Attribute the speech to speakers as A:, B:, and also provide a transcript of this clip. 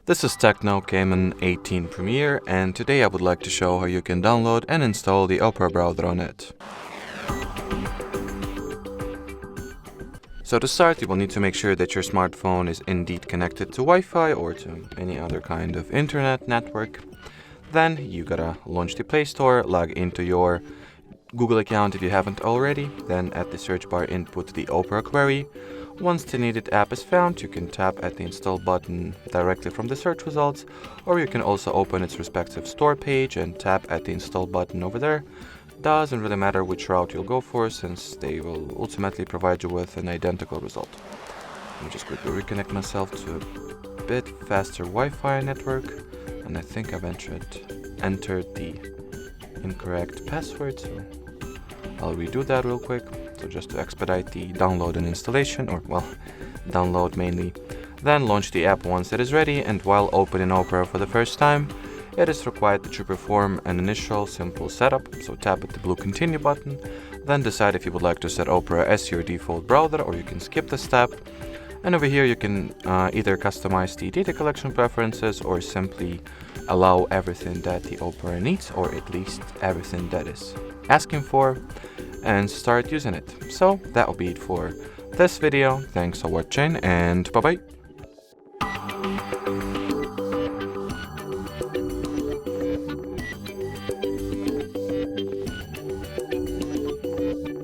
A: This is Tecno Camon 18 Premiere, and today I would like to show how you can download and install the Opera browser on it. So to start, you will need to make sure that your smartphone is indeed connected to Wi-Fi or to any other kind of internet network. Then you gotta launch the Play Store, log into your Google account if you haven't already, then at the search bar input the Opera query. Once the needed app is found, you can tap at the install button directly from the search results, or you can also open its respective store page and tap at the install button over there. Doesn't really matter which route you'll go for, since they will ultimately provide you with an identical result. Let me just quickly reconnect myself to a bit faster Wi-Fi network, and I think I've entered the incorrect password, so I'll redo that real quick. So just to expedite the download and installation, or well, download mainly. Then launch the app once it is ready, and while opening Opera for the first time, it is required that you perform an initial simple setup. So tap at the blue continue button, then decide if you would like to set Opera as your default browser, or you can skip the step. And over here you can either customize the data collection preferences or simply allow everything that the Opera needs, or at least everything that is asking for, and start using it. So that will be it for this video. Thanks for watching, and bye bye.